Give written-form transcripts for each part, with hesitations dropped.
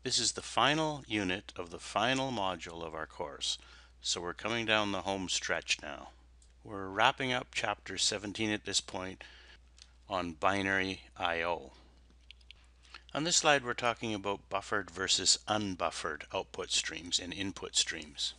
This is the final unit of the final module of our course, so we're coming down the home stretch now. We're wrapping up chapter 17 at this point on binary I/O. On this slide we're talking about buffered versus unbuffered output streams and input streams.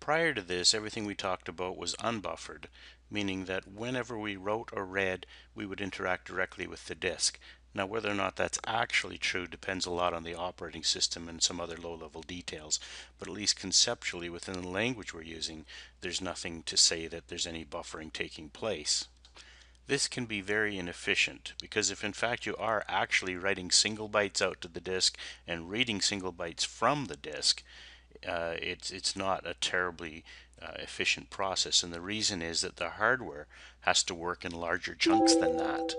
Prior to this, everything we talked about was unbuffered, meaning that whenever we wrote or read, we would interact directly with the disk. Now, whether or not that's actually true depends a lot on the operating system and some other low-level details, but at least conceptually within the language we're using, there's nothing to say that there's any buffering taking place. This can be very inefficient because if in fact you are actually writing single bytes out to the disk and reading single bytes from the disk, it's not a terribly efficient process, and the reason is that the hardware has to work in larger chunks than that.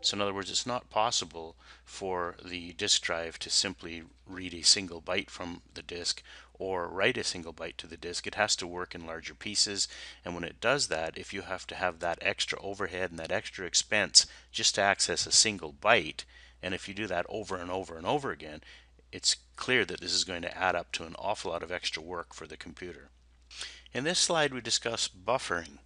So in other words, it's not possible for the disk drive to simply read a single byte from the disk or write a single byte to the disk. It has to work in larger pieces, and when it does that, if you have to have that extra overhead and that extra expense just to access a single byte, and if you do that over and over and over again, it's clear that this is going to add up to an awful lot of extra work for the computer. In this slide we discuss buffering.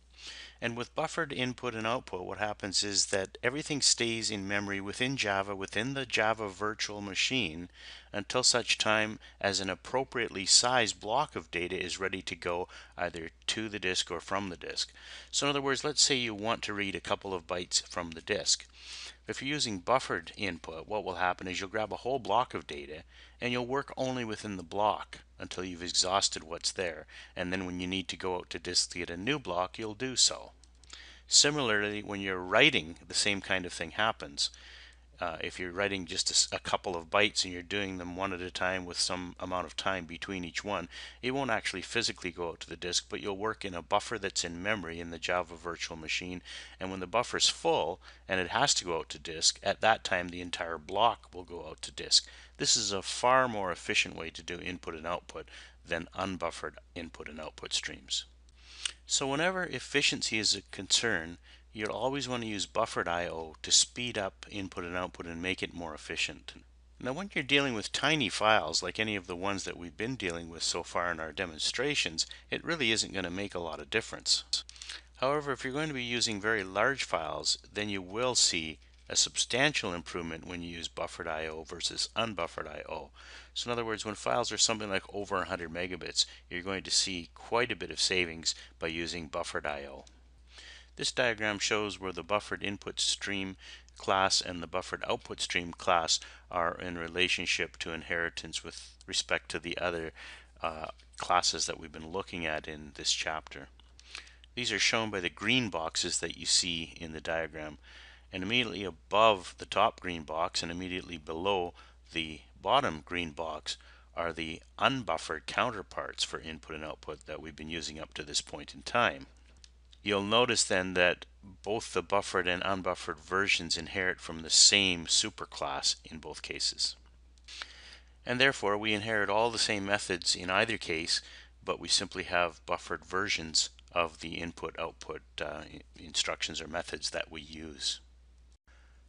And with buffered input and output, what happens is that everything stays in memory within Java, within the Java virtual machine, until such time as an appropriately sized block of data is ready to go either to the disk or from the disk. So in other words, let's say you want to read a couple of bytes from the disk. If you're using buffered input, what will happen is you'll grab a whole block of data and you'll work only within the block until you've exhausted what's there, and then when you need to go out to disk to get a new block, you'll do so. Similarly, when you're writing, the same kind of thing happens. If you're writing just a couple of bytes and you're doing them one at a time with some amount of time between each one, it won't actually physically go out to the disk, but you'll work in a buffer that's in memory in the Java virtual machine, and when the buffer's full and it has to go out to disk, at that time the entire block will go out to disk. This is a far more efficient way to do input and output than unbuffered input and output streams. So whenever efficiency is a concern, you'll always want to use buffered I/O to speed up input and output and make it more efficient. Now when you're dealing with tiny files like any of the ones that we've been dealing with so far in our demonstrations, it really isn't going to make a lot of difference. However, if you're going to be using very large files, then you will see a substantial improvement when you use buffered I/O versus unbuffered I/O. So in other words, when files are something like over 100 megabits, you're going to see quite a bit of savings by using buffered I/O. This diagram shows where the buffered input stream class and the buffered output stream class are in relationship to inheritance with respect to the other classes that we've been looking at in this chapter. These are shown by the green boxes that you see in the diagram, and immediately above the top green box and immediately below the bottom green box are the unbuffered counterparts for input and output that we've been using up to this point in time. You'll notice then that both the buffered and unbuffered versions inherit from the same superclass in both cases. And therefore we inherit all the same methods in either case, but we simply have buffered versions of the input-output instructions or methods that we use.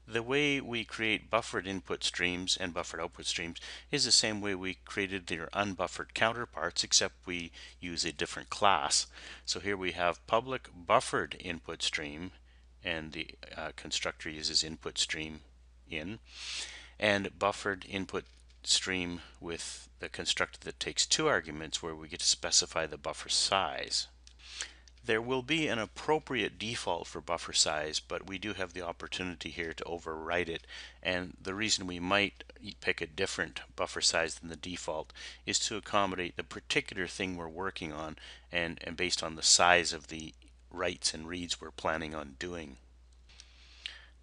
The way we create buffered input streams and buffered output streams is the same way we created their unbuffered counterparts, except we use a different class. So here we have public buffered input stream, and the constructor uses input stream in, and buffered input stream with the constructor that takes two arguments where we get to specify the buffer size. There will be an appropriate default for buffer size, but we do have the opportunity here to overwrite it, and the reason we might pick a different buffer size than the default is to accommodate the particular thing we're working on and based on the size of the writes and reads we're planning on doing.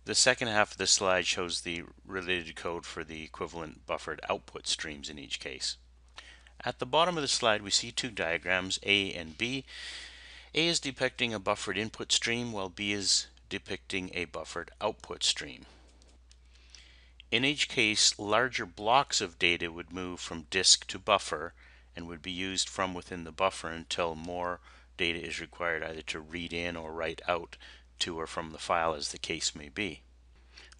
The second half of the slide shows the related code for the equivalent buffered output streams in each case. At the bottom of the slide we see two diagrams, A and B. A is depicting a buffered input stream while B is depicting a buffered output stream. In each case, larger blocks of data would move from disk to buffer and would be used from within the buffer until more data is required either to read in or write out to or from the file, as the case may be.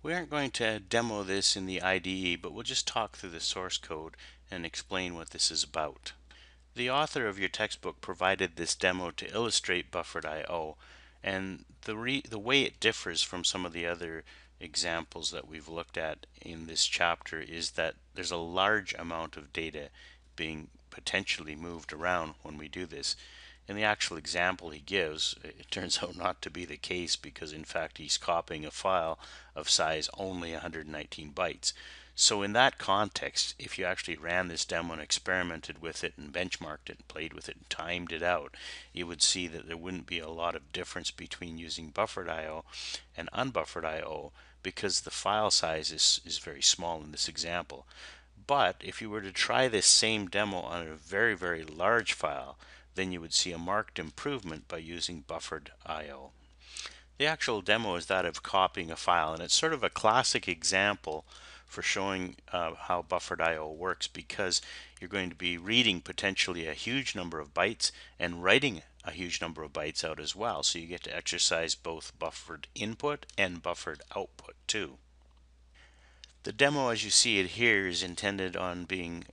We aren't going to demo this in the IDE, but we'll just talk through the source code and explain what this is about. The author of your textbook provided this demo to illustrate buffered I/O, and the way it differs from some of the other examples that we've looked at in this chapter is that there's a large amount of data being potentially moved around when we do this. In the actual example he gives, it turns out not to be the case, because in fact he's copying a file of size only 119 bytes. So in that context, if you actually ran this demo and experimented with it and benchmarked it and played with it and timed it out, you would see that there wouldn't be a lot of difference between using buffered I/O and unbuffered I/O, because the file size is very small in this example. But if you were to try this same demo on a very, very large file, then you would see a marked improvement by using buffered I/O. The actual demo is that of copying a file, and it's sort of a classic example for showing how buffered I/O works, because you're going to be reading potentially a huge number of bytes and writing a huge number of bytes out as well. So you get to exercise both buffered input and buffered output too. The demo as you see it here is intended on being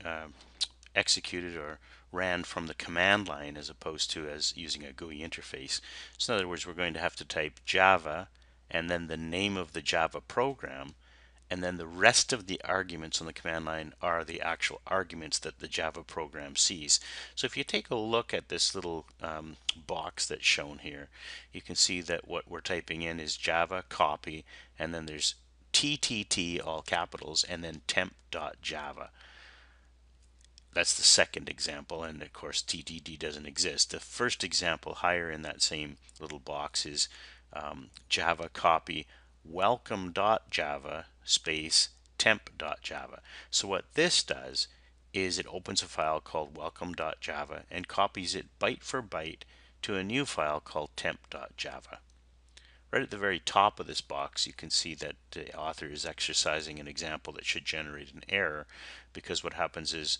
executed or ran from the command line as opposed to as using a GUI interface. So in other words, we're going to have to type Java and then the name of the Java program, and then the rest of the arguments on the command line are the actual arguments that the Java program sees. So if you take a look at this little box that's shown here, you can see that what we're typing in is Java copy, and then there's TTT, all capitals, and then temp.java. That's the second example, and of course TTT doesn't exist. The first example higher in that same little box is Java copy welcome.java space temp.java. So what this does is it opens a file called welcome.java and copies it byte for byte to a new file called temp.java. Right at the very top of this box, you can see that the author is exercising an example that should generate an error, because what happens is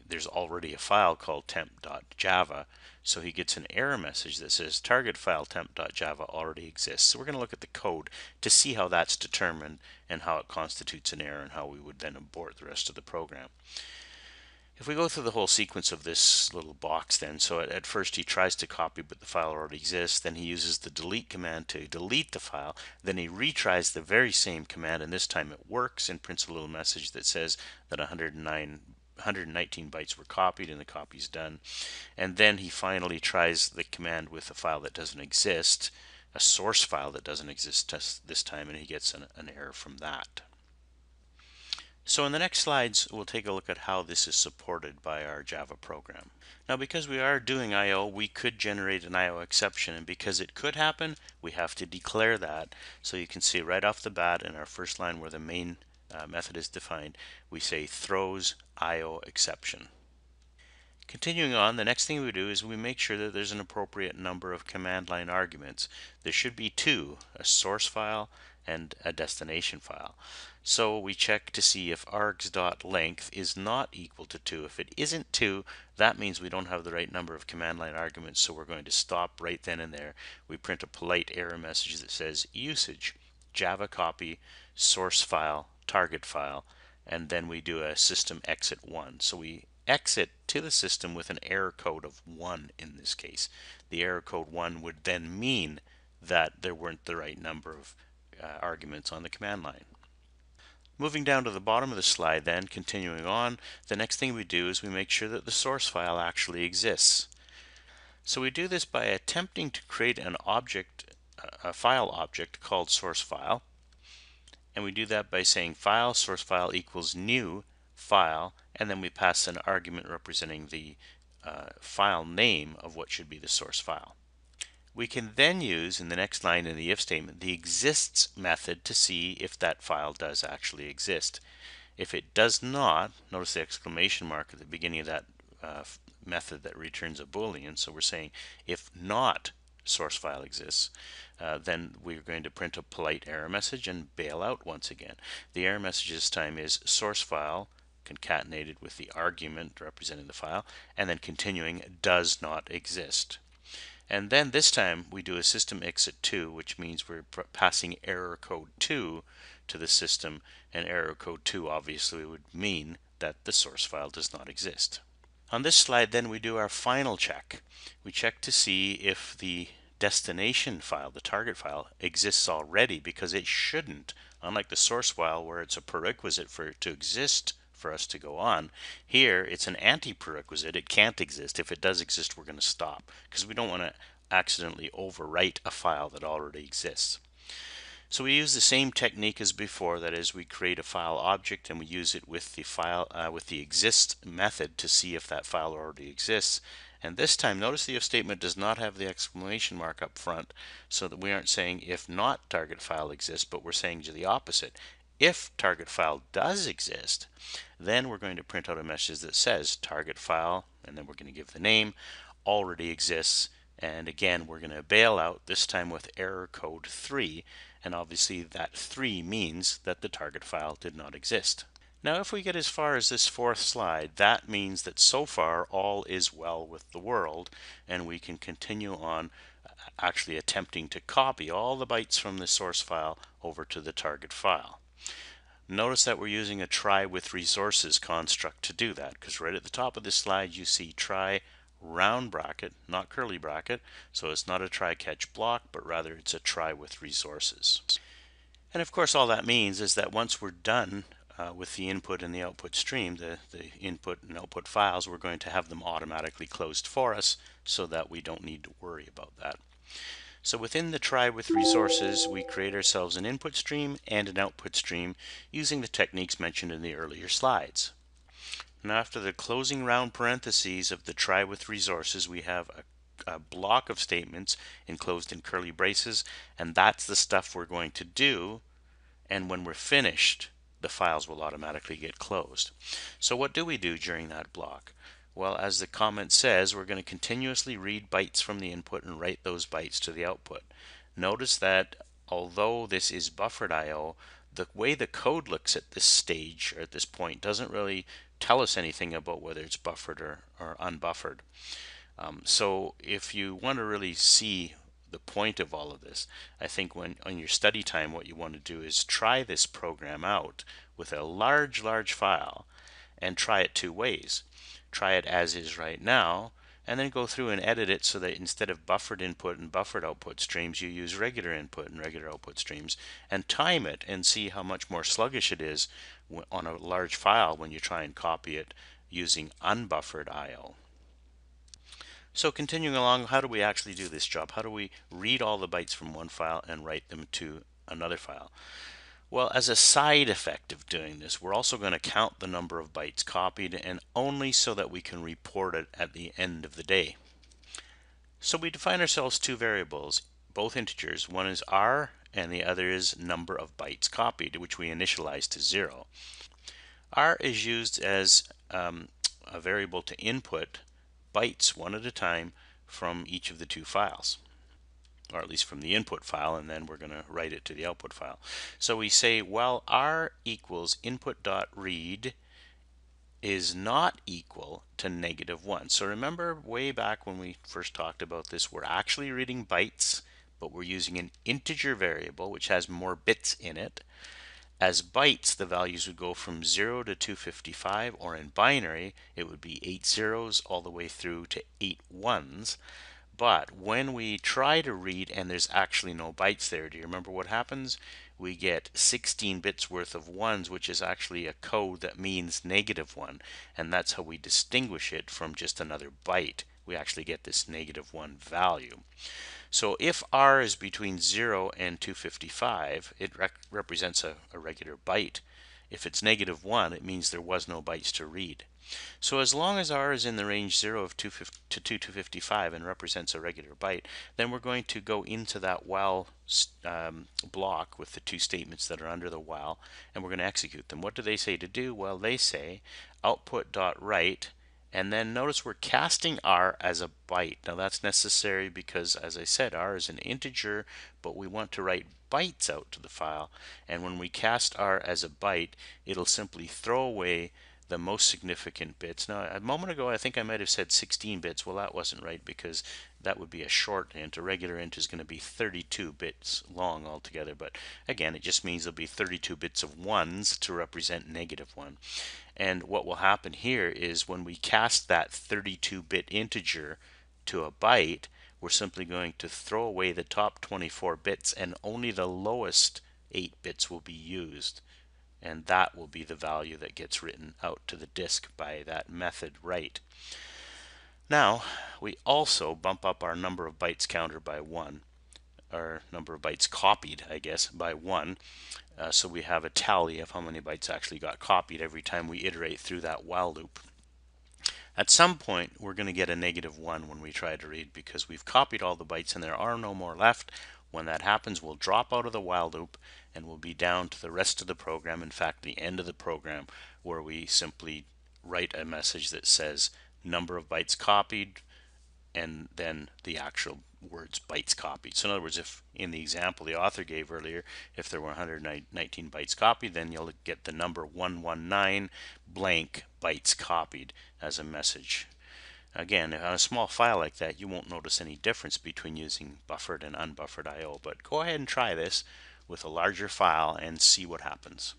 there's already a file called temp.java, so he gets an error message that says target file temp.java already exists. So we're going to look at the code to see how that's determined and how it constitutes an error and how we would then abort the rest of the program. If we go through the whole sequence of this little box then, so at first he tries to copy but the file already exists, then he uses the delete command to delete the file, then he retries the very same command, and this time it works and prints a little message that says that 119 bytes were copied and the copy's done. And then he finally tries the command with a file that doesn't exist, a source file that doesn't exist this time, and he gets an error from that. So in the next slides, we'll take a look at how this is supported by our Java program. Now, because we are doing I/O, we could generate an I/O exception, and because it could happen, we have to declare that. So you can see right off the bat in our first line where the main method is defined, we say throws I/O exception. Continuing on, the next thing we do is we make sure that there's an appropriate number of command line arguments. There should be two, a source file and a destination file. So we check to see if args.length is not equal to 2. If it isn't 2, that means we don't have the right number of command line arguments, so we're going to stop right then and there. We print a polite error message that says usage, Java copy, source file, target file, and then we do a system exit 1. So we exit to the system with an error code of 1 in this case. The error code 1 would then mean that there weren't the right number of arguments on the command line. Moving down to the bottom of the slide then, continuing on, the next thing we do is we make sure that the source file actually exists. So we do this by attempting to create an object, a file object called source file, and we do that by saying file source file equals new file, and then we pass an argument representing the file name of what should be the source file. We can then use, in the next line in the if statement, the exists method to see if that file does actually exist. If it does not, notice the exclamation mark at the beginning of that method that returns a Boolean. So we're saying if not source file exists, then we're going to print a polite error message and bail out once again. The error message this time is source file concatenated with the argument representing the file, and then continuing does not exist. And then this time we do a system exit 2, which means we're passing error code 2 to the system, and error code 2 obviously would mean that the source file does not exist. On this slide then we do our final check. We check to see if the destination file, the target file, exists already, because it shouldn't. Unlike the source file where it's a prerequisite for it to exist for us to go on, here it's an anti-prerequisite. It can't exist. If it does exist, we're going to stop, because we don't want to accidentally overwrite a file that already exists. So we use the same technique as before. That is, we create a file object and we use it with the file with the exist method to see if that file already exists. And this time, notice the if statement does not have the exclamation mark up front, so that we aren't saying if not target file exists, but we're saying the opposite. If target file does exist, then we're going to print out a message that says target file, and then we're going to give the name, already exists. And again, we're going to bail out, this time with error code 3, and obviously that 3 means that the target file did not exist. Now if we get as far as this fourth slide, that means that so far all is well with the world, and we can continue on actually attempting to copy all the bytes from the source file over to the target file. Notice that we're using a try with resources construct to do that, because right at the top of this slide you see try round bracket, not curly bracket, so it's not a try catch block, but rather it's a try with resources. And of course all that means is that once we're done with the input and the output stream, the input and output files, we're going to have them automatically closed for us so that we don't need to worry about that. So within the try with resources, we create ourselves an input stream and an output stream using the techniques mentioned in the earlier slides. Now after the closing round parentheses of the try with resources, we have a block of statements enclosed in curly braces, and that's the stuff we're going to do, and when we're finished, the files will automatically get closed. So what do we do during that block? Well, as the comment says, we're going to continuously read bytes from the input and write those bytes to the output. Notice that although this is buffered I/O, the way the code looks at this stage or at this point doesn't really tell us anything about whether it's buffered or unbuffered. So if you want to really see the point of all of this, I think when on your study time what you want to do is try this program out with a large file and try it two ways. Try it as is right now, and then go through and edit it so that instead of buffered input and buffered output streams, you use regular input and regular output streams, and time it and see how much more sluggish it is on a large file when you try and copy it using unbuffered I/O. So continuing along, how do we actually do this job? How do we read all the bytes from one file and write them to another file? Well, as a side effect of doing this, we're also going to count the number of bytes copied, and only so that we can report it at the end of the day. So we define ourselves two variables, both integers. One is r and the other is number of bytes copied, which we initialize to 0. R is used as a variable to input bytes one at a time from each of the two files, or at least from the input file, and then we're going to write it to the output file. So we say, well, r equals input.read is not equal to -1. So remember way back when we first talked about this, we're actually reading bytes, but we're using an integer variable which has more bits in it. As bytes, the values would go from 0 to 255, or in binary, it would be 8 zeros all the way through to 8 ones. But when we try to read and there's actually no bytes there, do you remember what happens? We get 16 bits worth of ones, which is actually a code that means -1, and that's how we distinguish it from just another byte. We actually get this -1 value. So if r is between 0 and 255, it represents a regular byte. If it's -1, it means there was no bytes to read. So as long as r is in the range 0 to 255 and represents a regular byte, then we're going to go into that while block with the two statements that are under the while, and we're going to execute them. What do they say to do? Well, they say output.write, and then notice we're casting r as a byte. Now that's necessary because, as I said, r is an integer, but we want to write bytes out to the file, and when we cast r as a byte, it'll simply throw away the most significant bits. Now, a moment ago, I think I might have said 16 bits. Well, that wasn't right because that would be a short int. A regular int is going to be 32 bits long altogether. But again, it just means there'll be 32 bits of ones to represent -1. And what will happen here is when we cast that 32-bit integer to a byte, we're simply going to throw away the top 24 bits and only the lowest 8 bits will be used. And that will be the value that gets written out to the disk by that method write. Now, we also bump up our number of bytes counter by 1, our number of bytes copied, I guess, by 1. So we have a tally of how many bytes actually got copied every time we iterate through that while loop. At some point, we're going to get a -1 when we try to read because we've copied all the bytes and there are no more left. When that happens, we'll drop out of the while loop and we'll be down to the rest of the program. In fact, the end of the program where we simply write a message that says number of bytes copied and then the actual words bytes copied. So in other words, if in the example the author gave earlier, if there were 119 bytes copied, then you'll get the number 119 blank bytes copied as a message. Again, on a small file like that, you won't notice any difference between using buffered and unbuffered I/O, but go ahead and try this with a larger file and see what happens.